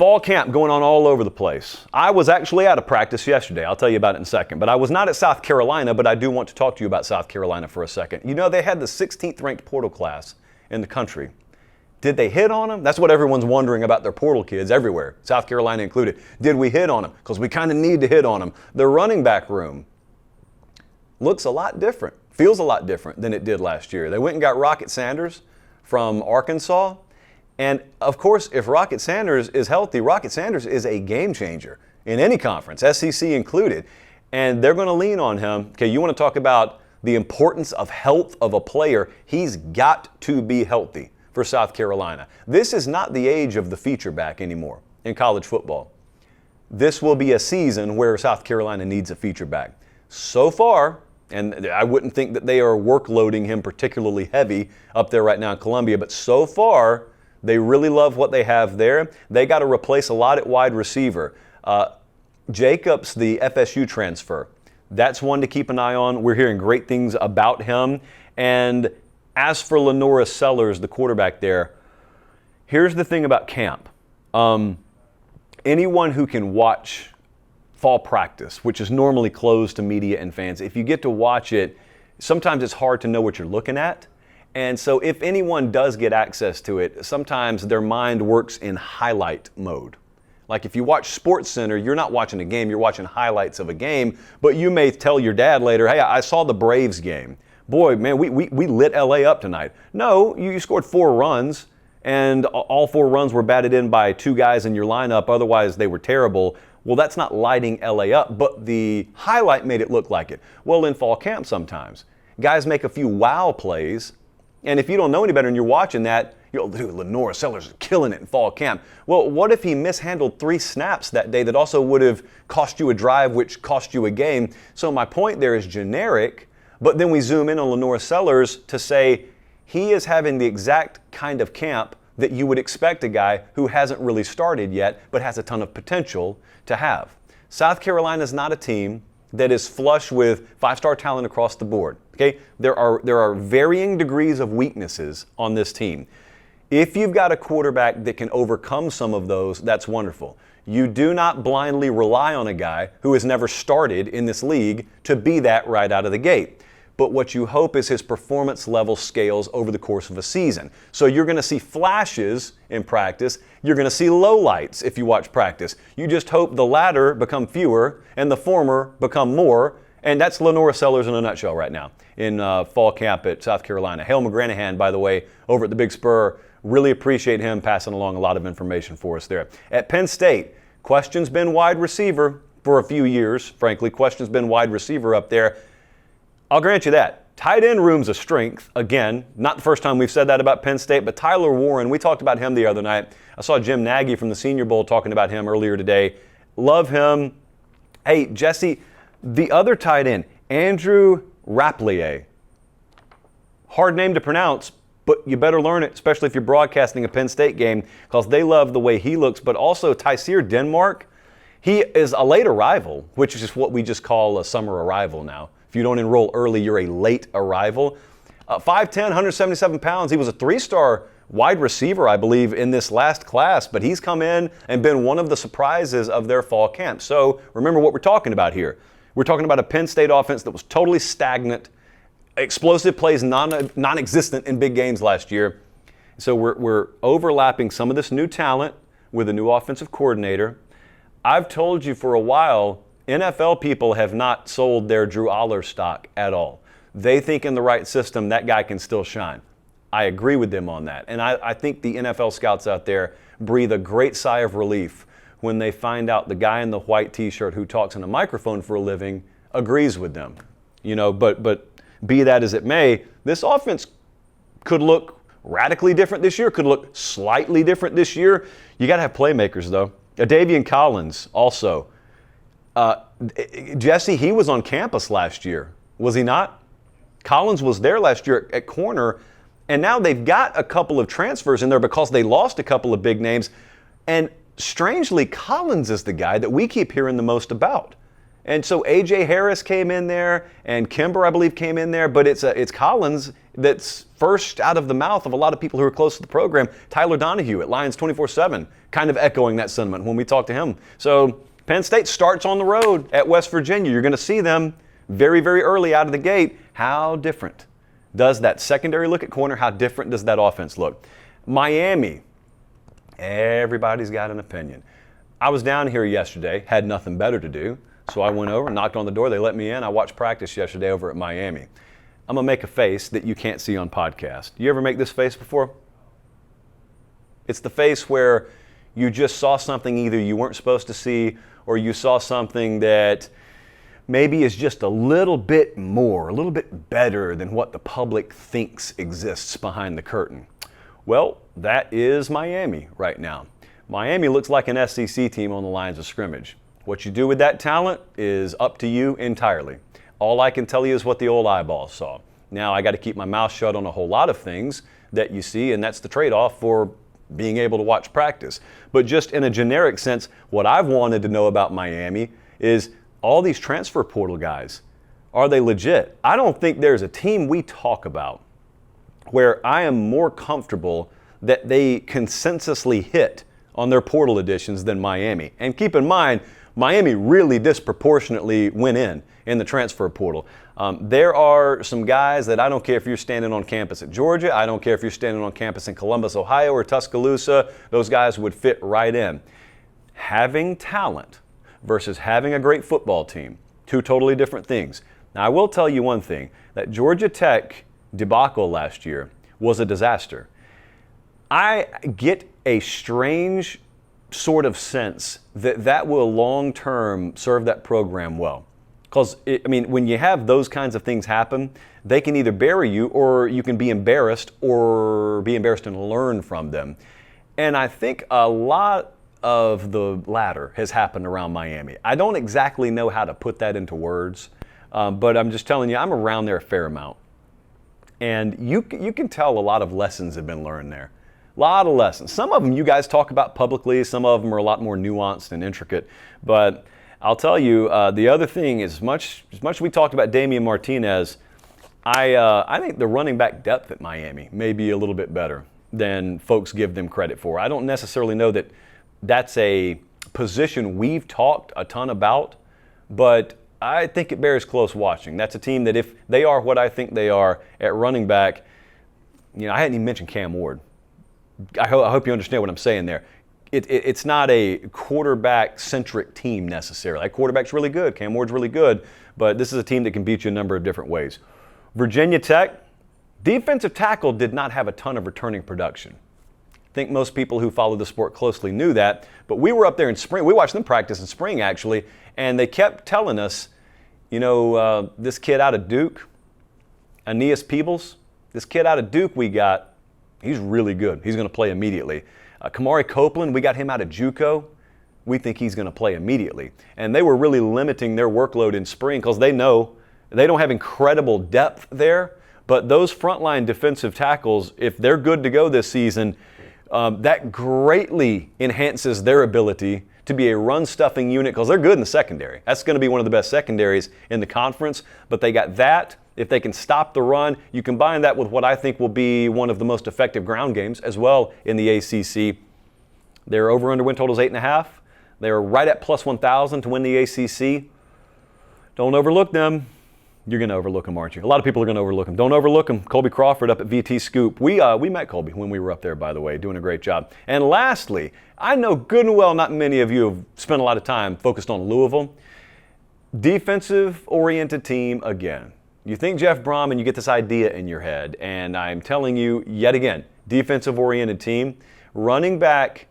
Fall camp going on all over the place. I was actually at a practice yesterday. I'll tell you about it in a second. But I was not at South Carolina, but I do want to talk to you about South Carolina for a second. You know, they had the 16th ranked portal class in the country. Did they hit on them? That's what everyone's wondering about their portal kids everywhere, South Carolina included. Did we hit on them? Because we kind of need to hit on them. The running back room looks a lot different, feels a lot different than it did last year. They went and got Rocket Sanders from Arkansas. And of course, if Rocket Sanders is healthy, Rocket Sanders is a game changer in any conference, SEC included. And they're going to lean on him. Okay, you want to talk about the importance of health of a player. He's got to be healthy for South Carolina. This is not the age of the feature back anymore in college football. This will be a season where South Carolina needs a feature back. So far, and I wouldn't think that they are workloading him particularly heavy up there right now in Columbia, but so far, they really love what they have there. They got to replace a lot at wide receiver. Jacobs, the FSU transfer, that's one to keep an eye on. We're hearing great things about him. And as for Lenora Sellers, the quarterback there, here's the thing about camp. Anyone who can watch fall practice, which is normally closed to media and fans, if you get to watch it, sometimes it's hard to know what you're looking at. And so if anyone does get access to it, sometimes their mind works in highlight mode. Like if you watch SportsCenter, you're not watching a game, you're watching highlights of a game, but you may tell your dad later, hey, I saw the Braves game. Boy, man, we lit LA up tonight. No, you scored 4 runs, and all 4 runs were batted in by 2 guys in your lineup, otherwise they were terrible. Well, that's not lighting LA up, but the highlight made it look like it. Well, in fall camp sometimes, guys make a few wow plays, and if you don't know any better and you're watching that, you'll dude, Lenora Sellers is killing it in fall camp. Well, what if he mishandled 3 snaps that day that also would have cost you a drive, which cost you a game? So my point there is generic, but then we zoom in on Lenora Sellers to say he is having the exact kind of camp that you would expect a guy who hasn't really started yet, but has a ton of potential to have. South Carolina is not a team that is flush with 5-star talent across the board. Okay, there are varying degrees of weaknesses on this team. If you've got a quarterback that can overcome some of those, that's wonderful. You do not blindly rely on a guy who has never started in this league to be that right out of the gate. But what you hope is his performance level scales over the course of a season. So you're going to see flashes in practice. You're going to see lowlights if you watch practice. You just hope the latter become fewer and the former become more. And that's Lenora Sellers in a nutshell right now in fall camp at South Carolina. Hale McGranahan, by the way, over at the Big Spur, really appreciate him passing along a lot of information for us there. At Penn State, question's been wide receiver for a few years, frankly. Question's been wide receiver up there. I'll grant you that. Tight end room's a strength. Again, not the first time we've said that about Penn State, but Tyler Warren, we talked about him the other night. I saw Jim Nagy from the Senior Bowl talking about him earlier today. Love him. Hey, Jesse, the other tight end, Andrew Rapplier. Hard name to pronounce, but you better learn it, especially if you're broadcasting a Penn State game, because they love the way he looks. But also Tyseer Denmark, he is a late arrival, which is just what we just call a summer arrival now. If you don't enroll early, you're a late arrival. 5'10", 177 pounds. He was a 3-star wide receiver, I believe, in this last class, but he's come in and been one of the surprises of their fall camp. So remember what we're talking about here. We're talking about a Penn State offense that was totally stagnant, explosive plays non-existent in big games last year. So we're overlapping some of this new talent with a new offensive coordinator. I've told you for a while, NFL people have not sold their Drew Aller stock at all. They think in the right system, that guy can still shine. I agree with them on that. And I think the NFL scouts out there breathe a great sigh of relief when they find out the guy in the white T-shirt who talks in a microphone for a living agrees with them. You know, but be that as it may, this offense could look radically different this year, could look slightly different this year. You got to have playmakers, though. Davian Collins also. Jesse, he was on campus last year, was he not? Collins was there last year at corner, and now they've got a couple of transfers in there because they lost a couple of big names. And strangely, Collins is the guy that we keep hearing the most about. And so A.J. Harris came in there, and Kimber, I believe, came in there, but it's Collins that's first out of the mouth of a lot of people who are close to the program. Tyler Donahue at Lions 24/7, kind of echoing that sentiment when we talk to him. So Penn State starts on the road at West Virginia. You're going to see them very, very early out of the gate. How different does that secondary look at corner? How different does that offense look? Miami, everybody's got an opinion. I was down here yesterday, had nothing better to do, so I went over, knocked on the door, they let me in. I watched practice yesterday over at Miami. I'm going to make a face that you can't see on podcast. You ever make this face before? It's the face where you just saw something either you weren't supposed to see, or you saw something that maybe is just a little bit more, a little bit better than what the public thinks exists behind the curtain. Well, that is Miami right now. Miami looks like an SEC team on the lines of scrimmage. What you do with that talent is up to you entirely. All I can tell you is what the old eyeballs saw. Now I got to keep my mouth shut on a whole lot of things that you see, and that's the trade-off for being able to watch practice. But just in a generic sense, what I've wanted to know about Miami is all these transfer portal guys, are they legit? I don't think there's a team we talk about where I am more comfortable that they consensusly hit on their portal additions than Miami. And keep in mind, Miami really disproportionately went in the transfer portal. There are some guys that I don't care if you're standing on campus at Georgia, I don't care if you're standing on campus in Columbus, Ohio, or Tuscaloosa, those guys would fit right in. Having talent versus having a great football team, two totally different things. Now, I will tell you one thing, that Georgia Tech debacle last year was a disaster. I get a strange sort of sense that that will long-term serve that program well. Because, when you have those kinds of things happen, they can either bury you or you can be embarrassed and learn from them. And I think a lot of the latter has happened around Miami. I don't exactly know how to put that into words, but I'm just telling you, I'm around there a fair amount. And you can tell a lot of lessons have been learned there. A lot of lessons. Some of them you guys talk about publicly. Some of them are a lot more nuanced and intricate. But I'll tell you, the other thing is, as much as we talked about Damian Martinez, I think the running back depth at Miami may be a little bit better than folks give them credit for. I don't necessarily know that that's a position we've talked a ton about, but I think it bears close watching. That's a team that if they are what I think they are at running back, I hadn't even mentioned Cam Ward. I hope you understand what I'm saying there. It's not a quarterback-centric team necessarily. That quarterback's really good. Cam Ward's really good, but this is a team that can beat you a number of different ways. Virginia Tech, defensive tackle did not have a ton of returning production. I think most people who follow the sport closely knew that, but we were up there in spring. We watched them practice in spring, actually, and they kept telling us, this kid out of Duke, Aeneas Peebles, this kid out of Duke we got, he's really good. He's going to play immediately. Kamari Copeland, we got him out of JUCO. We think he's going to play immediately. And they were really limiting their workload in spring because they know they don't have incredible depth there, but those frontline defensive tackles, if they're good to go this season, that greatly enhances their ability to be a run-stuffing unit because they're good in the secondary. That's going to be one of the best secondaries in the conference, but they got that. If they can stop the run, you combine that with what I think will be one of the most effective ground games as well in the ACC. Their over-under win total is 8.5. They're right at plus 1,000 to win the ACC. Don't overlook them. You're going to overlook them, aren't you? A lot of people are going to overlook them. Don't overlook them. Colby Crawford up at VT Scoop. We met Colby when we were up there, by the way, doing a great job. And lastly, I know good and well not many of you have spent a lot of time focused on Louisville. Defensive-oriented team again. You think Jeff Brom and you get this idea in your head, and I'm telling you yet again, defensive-oriented team. Running back,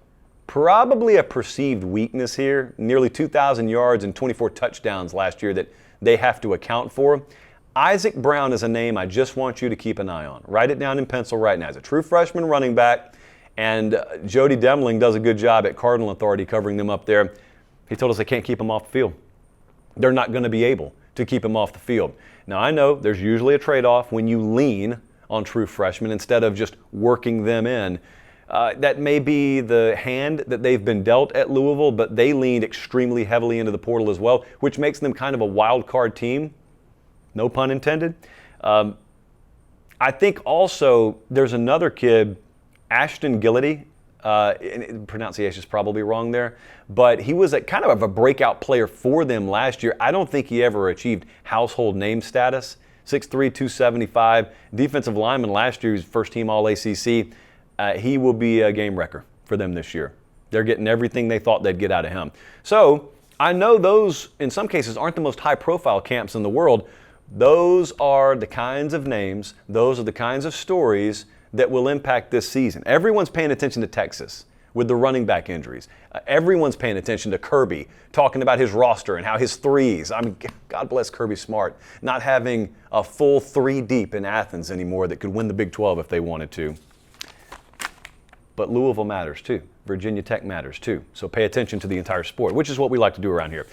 probably a perceived weakness here. Nearly 2,000 yards and 24 touchdowns last year that they have to account for. Isaac Brown is a name I just want you to keep an eye on. Write it down in pencil right now. He's a true freshman running back, and Jody Demling does a good job at Cardinal Authority covering them up there. He told us they can't keep him off the field. They're not going to be able to keep him off the field. Now, I know there's usually a trade-off when you lean on true freshmen instead of just working them in. That may be the hand that they've been dealt at Louisville, but they leaned extremely heavily into the portal as well, which makes them kind of a wild card team. No pun intended. I think also there's another kid, Ashton Gillety. Pronunciation is probably wrong there, but he was kind of a breakout player for them last year. I don't think he ever achieved household name status. 6'3", 275, defensive lineman last year. He was first team All-ACC. He will be a game wrecker for them this year. They're getting everything they thought they'd get out of him. So I know those, in some cases, aren't the most high-profile camps in the world. Those are the kinds of names, those are the kinds of stories that will impact this season. Everyone's paying attention to Texas with the running back injuries. Everyone's paying attention to Kirby, talking about his roster and how his threes, I mean, God bless Kirby Smart, not having a full three deep in Athens anymore that could win the Big 12 if they wanted to. But Louisville matters too. Virginia Tech matters too. So pay attention to the entire sport, which is what we like to do around here.